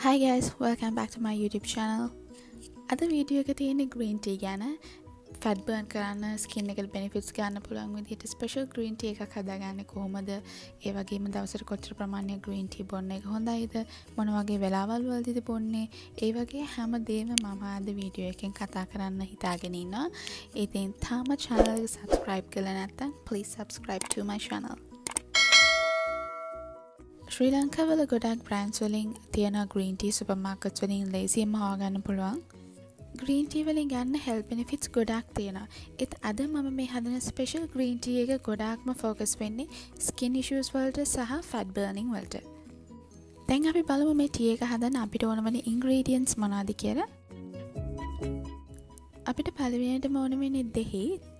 Hi guys, welcome back to my YouTube channel. අද video එක තියෙන්නේ green tea ගැන. fat burn කරන්න, skin එකට benefits ගන්න පුළුවන් විදිහට special green tea එකක් හදාගන්නේ කොහොමද? ඒ වගේම දවසට කොච්චර ප්‍රමාණයක් green tea බොන්න එක හොඳයිද? මොන වගේ වෙලාවල් වලදීද බොන්නේ? ඒ වගේ හැමදේම මම අද වීඩියෝ එකෙන් කතා කරන්න හිතාගෙන ඉන්නවා. ඉතින් තාම channel එක subscribe කරලා නැත්නම් please subscribe to my channel. ශ්‍රී ලංකාවල ගොඩක් බ්‍රෑන්ඩ්ස් වලින් තියෙන green tea සුපර්මාකට්ස් වලින් ලේසියෙන්ම හොයාගන්න පුළුවන්. green tea වලින් ගන්න health benefits ගොඩක් තියෙනවා. ඒත් අද මම මේ හදන special green tea එක ගොඩක්ම focus වෙන්නේ skin issues වලට සහ fat burning වලට. දැන් අපි බලමු මේ tea එක හදන්න අපිට ඕන වෙන ingredients මොනවද කියලා. අපිට පළවෙනියටම ඕන වෙන්නේ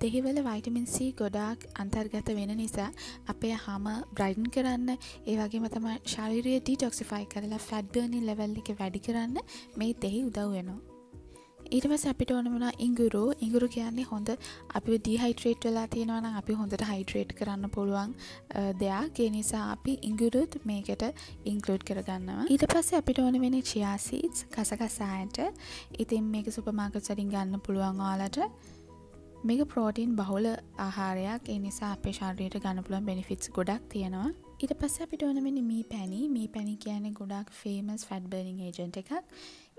දෙහි වල vitamin C ගොඩාක් අන්තර්ගත වෙන නිසා අපේ හම බ්‍රයිටන් කරන්න, ඒ වගේම තමයි ශරීරය detoxify කරලා fat burning level එක වැඩි කරන්න මේ දෙහි උදව් වෙනවා. ඊට පස්සේ අපිට ඕන වෙනවා ඉඟුරු කියන්නේ හොඳ අපි dehydrate වෙලා තියෙනවා නම් අපි හොඳට hydrate කරන්න පුළුවන් දෙයක්. ඒ නිසා අපි ඉඟුරුත් මේකට include කරගන්නවා. ඊට පස්සේ අපිට ඕන වෙන්නේ chia seeds කසකසායන්ට. ඉතින් මේක සුපර් මාකට්ස් වලින් ගන්න පුළුවන් ඔයාලට. මේක ප්‍රෝටීන් බහුල ආහාරයක්. ඒ නිසා අපේ ශරීරයට ගන්න පුළුවන් benefits ගොඩක් තියෙනවා. ඊට පස්සේ අපිට ඕන වෙන්නේ මී පැණි කියන්නේ ගොඩක් famous fat burning agent එකක්.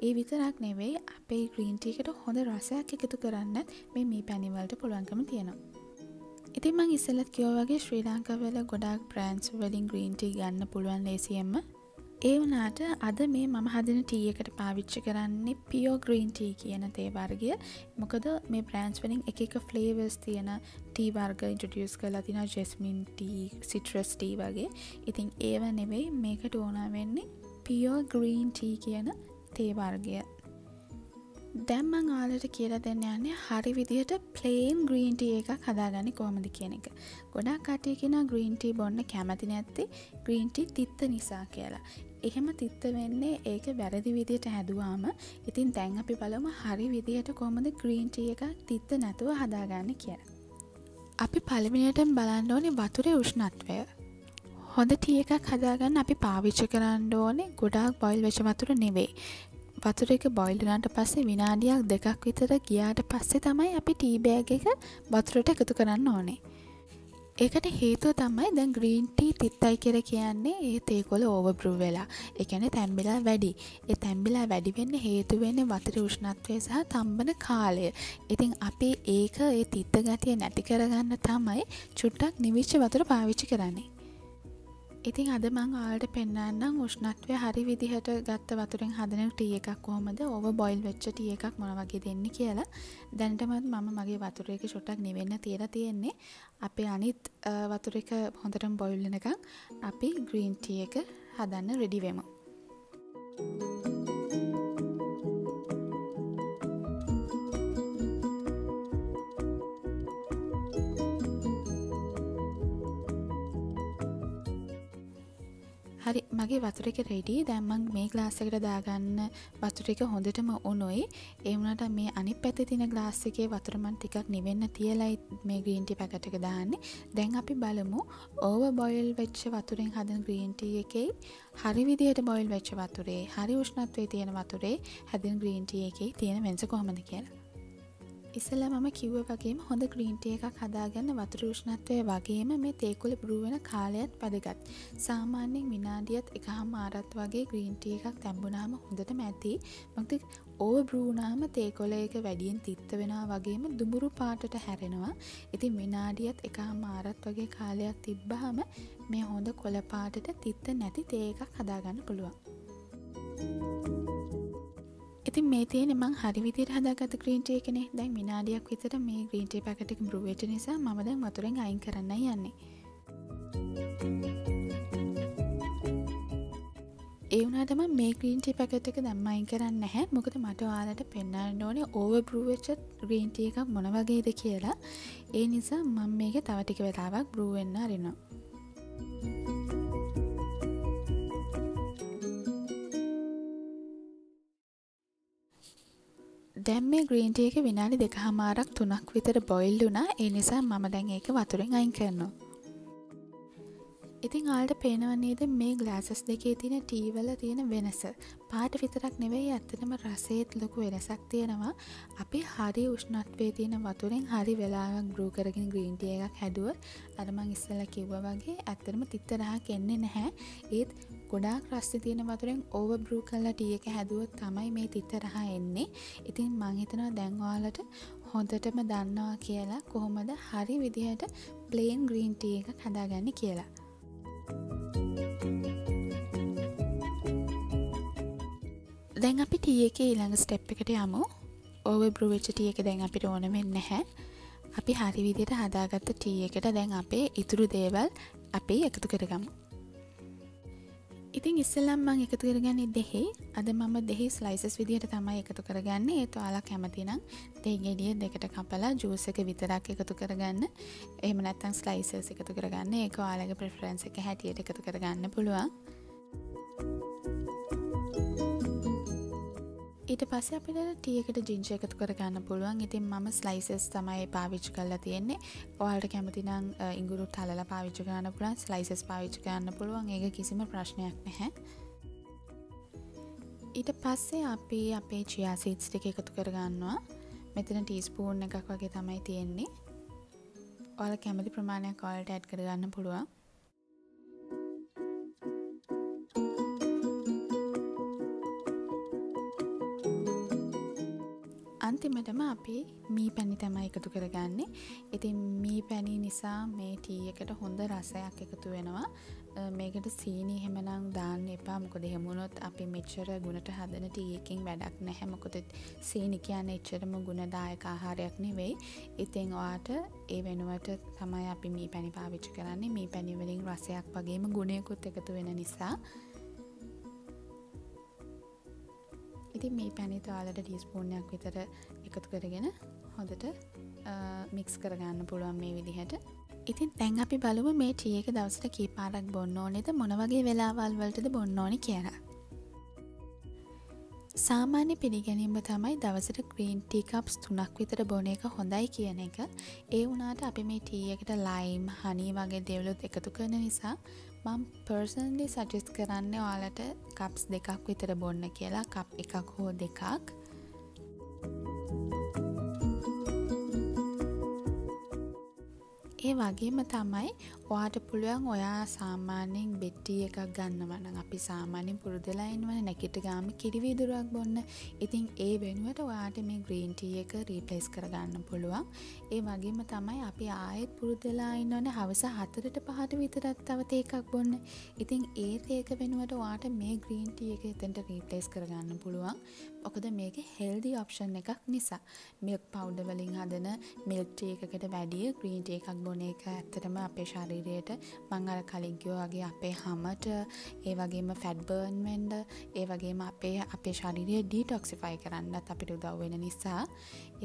ඒ විතරක් නෙවෙයි අපේ green tea එකට හොඳ රසයක් එකතු කරන්න මේ මී පැණි වලට පුළුවන්කම තියෙනවා. ඉතින් මම ඉස්සෙල්ලත් කිව්වා වගේ ශ්‍රී ලංකාවල ගොඩක් brands වලින් green tea ගන්න පුළුවන් ලේසියෙන්ම. ඒ වුණාට අද මේ මම හදන tea එකට පාවිච්චි කරන්නේ pure green tea කියන තේ වර්ගය. මොකද මේ brands වලින් එක flavors තියෙන tea වර්ග introduce කරලා තිනවා jasmine tea, citrus tea වගේ. ඉතින් ඒව නෙවෙයි මේකට ඕන වෙන්නේ pure green tea කියන තේ වර්ගය. දැන් මම ඔයාලට කියලා දෙන්න යන්නේ හරි විදිහට plain green tea එකක් හදාගන්නේ කොහොමද කියන එක. ගොඩක් කට්ටිය කියනවා green tea බොන්න කැමති නැත්තේ green tea තිත්ත නිසා කියලා. එහෙම තිත්ත වෙන්නේ ඒක වැරදි විදිහට හැදුවාම. ඉතින් දැන් අපි බලමු හරි විදිහට කොහොමද green tea එකක් තිත්ත නැතුව හදාගන්නේ කියලා. අපි පළවෙනියටම බලන්න ඕනේ වතුරේ උෂ්ණත්වය. හොඳ tea එකක් හදාගන්න අපි පාවිච්චි කරන්න ඕනේ ගොඩාක් boil වෙච්ච වතුර නෙවෙයි. වතුර එක boil වුණාට පස්සේ විනාඩියක් දෙකක් විතර ගියාට පස්සේ තමයි අපි tea bag එක වතුරට එකතු කරන්න ඕනේ. ඒකට හේතුව තමයි දැන් green tea තිත්තයි කියලා කියන්නේ ඒ තේ කොළ over brew වෙලා. ඒ කියන්නේ තැම්බිලා වැඩි. ඒ තැම්බිලා වැඩි වෙන්න හේතු වෙන්නේ වතුරේ උෂ්ණත්වය සහ තම්බන කාලය. ඉතින් අපි ඒක ඒ තිත්ත ගතිය නැති කරගන්න තමයි චුට්ටක් නිවිච්ච වතුර පාවිච්චි කරන්නේ. ඉතින් අද මම ඔයාලට පෙන්නන්නම් උෂ්ණත්වය හරි විදිහට ගත්ත වතුරෙන් හදන ටී එකක් කොහොමද ඕවර් බොයිල් වෙච්ච ටී එකක් මොන වගේ දෙන්නේ කියලා. දැනටමත් මම මගේ වතුර එක ෂොටක් නිවෙන්න තියලා තියෙන්නේ. අපේ අනිත් වතුර එක හොඳටම බොයිල් වෙනකන් අපි green tea එක හදන්න රෙඩි වෙමු. හරි මගේ වතුර එක රෙඩි. දැන් මම මේ ග්ලාස් එකට දාගන්න වතුර එක හොඳටම උණුයි. ඒ වුණාට මේ අනිත් පැත්තේ තියෙන ග්ලාස් එකේ වතුර මන් ටිකක් නිවෙන්න තියලායි මේ green tea පැකට් එක දාන්නේ. දැන් අපි බලමු ඕවර් බොයිල් වෙච්ච වතුරෙන් හදන green tea එකේ හරි විදියට බොයිල් වෙච්ච වතුරේ හරි උෂ්ණත්වයේ තියෙන වතුරේ හැදෙන green tea එකේ තියෙන වෙනස කොහොමද කියලා. ඉස්සෙල්ලා මම කිව්වා වගේම හොඳ green tea එකක් හදාගන්න වතුර උෂ්ණත්වය වගේම මේ තේ කොළ brew වෙන කාලයත් වැදගත්. සාමාන්‍යයෙන් විනාඩියක් එකහමාරක් වගේ green tea එකක් තැඹුණාම හොඳටම ඇති. මොකද over brew වුණාම තේ කොළ එක වැඩියෙන් තිත්ත වෙනවා වගේම දුඹුරු පාටට හැරෙනවා. ඉතින් විනාඩියක් එකහමාරක් වගේ කාලයක් තිබ්බහම මේ හොඳ කොළ පාටට තිත්ත නැති තේ එකක් හදාගන්න පුළුවන්. ඉතින් මේ තියෙන්නේ මං හරි විදිහට හදාගත්ත green tea එකනේ. දැන් විනාඩියක් විතර මේ green tea පැකට් එක brew වෙච්ච නිසා මම දැන් වතුරෙන් අයින් කරන්නයි යන්නේ. ඒ වුණාට මම මේ green tea පැකට් එක දැම්ම අයින් කරන්නේ නැහැ. මොකද මට ඔයාලට පෙන්වන්න ඕනේ over brew වෙච්ච green tea එකක් මොන වගේද කියලා. ඒ නිසා මම මේක තව ටික වෙලාවක් brew වෙන්න අරිනවා. දැන් මේ green tea එක විනාඩි 2මාරක් 3ක් විතර බොයිල් වුණා. ඒ නිසා මම දැන් ඒක වතුරෙන් අයින් කරනවා. ඉතින් ඔයාලට පේනව නේද මේ ග්ලාසස් දෙකේ තියෙන ටී වල තියෙන වෙනස. පාට විතරක් නෙවෙයි ඇත්තටම රසයේත් ලොකු වෙනසක් තියෙනවා. අපි හරි උෂ්ණත්වයේ තියෙන වතුරෙන් හරි වෙලාවක් බ්‍රූ කරගෙන ග්‍රීන් ටී එකක් හැදුවොත් අර මං ඉස්සෙල්ලා කිව්වා වගේ ඇත්තටම තිත්තරහක් එන්නේ නැහැ. ඒත් ගොඩාක් රස්නේ තියෙන වතුරෙන් ඕවර් බ්‍රූ කරලා ටී එක හැදුවොත් තමයි මේ තිත්තරහ එන්නේ. ඉතින් මං හිතනවා දැන් ඔයාලට හොඳටම දන්නවා කියලා කොහොමද හරි විදිහට ප්ලේන් ග්‍රීන් ටී එකක් හදාගන්නේ කියලා. දැන් අපි ටී එකේ ඊළඟ ස්ටෙප් එකට යමු. ඕවර් බ්‍රූ වෙච්ච ටී එක දැන් අපිට ඕන වෙන්නේ නැහැ. අපි හරි විදිහට හදාගත්ත ටී එකට දැන් අපේ ඉතුරු දේවල් අපි එකතු කරගමු. ඉතින් ඉස්සෙල්ලම මම එකතු කරගන්නේ දෙහි. අද මම දෙහි ස්ලයිසස් විදිහට තමයි එකතු කරගන්නේ. ඒත් ඔයාලා කැමති නම් දෙහි ගෙඩිය දෙකට කපලා ජූස් එක විතරක් එකතු කරගන්න. එහෙම නැත්නම් ස්ලයිසස් එකතු කරගන්න. ඒක ඔයාලගේ ප්‍රෙෆරන්ස් එක හැටියට එකතු කරගන්න පුළුවන්. ඊට පස්සේ අපිට ටී එකට ජින්ජර් එකතු කරගන්න පුළුවන්. ඉතින් මම ස්ලයිසස් තමයි පාවිච්චි කරලා තියෙන්නේ. ඔයාලට කැමති නම් ඉඟුරුත් හලලා පාවිච්චි කරන්න පුළුවන්. ස්ලයිසස් පාවිච්චි කරන්න පුළුවන්. ඒක කිසිම ප්‍රශ්නයක් නැහැ. ඊට පස්සේ අපි අපේ chia seeds ටික එකතු කරගන්නවා. මෙතන ටීස්පූන් එකක් වගේ තමයි තියෙන්නේ. ඔයාලා කැමති ප්‍රමාණයක් ඔයාලට ඇඩ් කරගන්න පුළුවන්. අන්තිමටම අපි මී පැණි තමයි එකතු කරගන්නේ. ඉතින් මී පැණි නිසා මේ ටී එකට හොඳ රසයක් එකතු වෙනවා. මේකට සීනි එහෙමනම් දාන්න එපා. මොකද එහෙම වුණොත් අපි මෙච්චර ගුණට හදන ටී එකකින් වැඩක් නැහැ. මොකද සීනි කියන්නේ එච්චරම ගුණදායක ආහාරයක් නෙවෙයි. ඉතින් ඔයාට ඒ වෙනුවට තමයි අපි මී පැණි පාවිච්චි කරන්නේ. මී පැණි වලින් රසයක් වගේම ගුණයකුත් එකතු වෙන නිසා. ඉතින් මේ පැණිත් ඔයාලට ටීස්පූන් එකක් විතර එකතු කරගෙන හොඳට මික්ස් කරගන්න පුළුවන් මේ විදිහට. ඉතින් දැන් අපි බලමු මේ ටී එක දවසට කී පාරක් බොන්න ඕනේද, මොන වගේ වෙලාවල් වලටද බොන්න ඕනේ කියලා. සාමාන්‍ය පිළිගැනීම තමයි දවසට ග්‍රීන් ටී කප්ස් 3ක් විතර බොන එක හොඳයි කියන එක. ඒ වුණාට අපි මේ ටී එකට ලයිම්, හනි වගේ දේවලුත් එකතු කරන නිසා මම පර්සනලි සජෙස්ට් කරන්නේ ඔයාලට කප්ස් 2ක් විතර බොන්න කියලා. කප් 1ක් හෝ 2ක්. ඒ වගේම තමයි ඔයාට පුළුවන් ඔයා සාමාන්‍යයෙන් බෙඩ් ටී එකක් ගන්නවා නම් අපි සාමාන්‍යයෙන් පුරුදුලා ඉන්නවනේ නැගිට ගාම කිරි වීදුරුවක් බොන්න. ඉතින් ඒ වෙනුවට ඔයාට මේ ග්‍රීන් ටී එක රීප්ලේස් කරගන්න පුළුවන්. ඒ වගේම තමයි අපි ආයෙත් පුරුදුලා ඉන්නවනේ හවස 4ට 5ට විතරක් තව තේ එකක් බොන්න. ඉතින් ඒ තේ එක වෙනුවට ඔයාට මේ ග්‍රීන් ටී එක එතෙන්ට රීප්ලේස් කරගන්න පුළුවන්. මොකද මේක හෙල්දි ඔප්ෂන් එකක් නිසා. මිල්ක් පවුඩර් වලින් හදන මිල්ක් ටී එකකට වැඩිය ග්‍රීන් ටී එකක් බොන එක ඇත්තටම අපේ ශරීරයට මම අර කලින් කිව්වා වගේ අපේ හමට, ඒ වගේම ෆැට් බර්න් වෙන්න, ඒ වගේම අපේ ශරීරය ඩීටොක්සිෆයි කරන්නත් අපිට උදව් වෙන නිසා.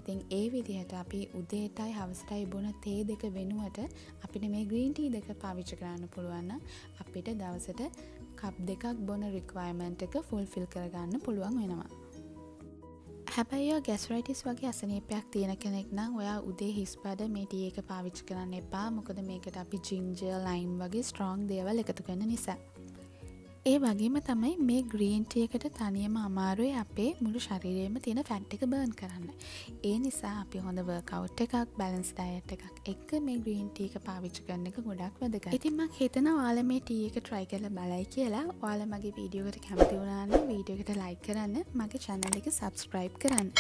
ඉතින් ඒ විදිහට අපි උදේටයි හවසටයි බොන තේ දෙක වෙනුවට අපිට මේ ග්‍රීන් ටී දෙක පාවිච්චි කරන්න පුළුවන් නම් අපිට දවසට කප් 2ක් බොන රික්වයර්මන්ට් එක ෆුල්ෆිල් කරගන්න පුළුවන් වෙනවා. හැබැයි ගැස්ට්‍රයිටිස් වගේ අසනීපයක් තියෙන කෙනෙක් නම් ඔයා උදේ හිස් බඩ මේ ටී එක පාවිච්චි කරන්න එපා. මොකද මේකට අපි ජින්ජර්, ලයිම් වගේ ස්ට්‍රෝං දේවල් එකතු කරන නිසා. ඒ වගේම තමයි මේ ග්‍රීන් ටී එකට තනියම අමාරුයි අපේ මුළු ශරීරයේම තියෙන ෆැට් එක බර්න් කරන්න. ඒ නිසා අපි හොඳ වර්ක්අවුට් එකක්, බැලන්ස් ඩයට් එකක් එක්ක මේ ග්‍රීන් ටී එක පාවිච්චි කරන එක ගොඩක් වැදගත්. ඉතින් මම හිතනවා ඔයාලා මේ ටී එක try කරලා බලයි කියලා. ඔයාලා මගේ වීඩියෝ එකට කැමති වුණා නම් වීඩියෝ එකට like කරන්න, මගේ channel එක subscribe කරන්න.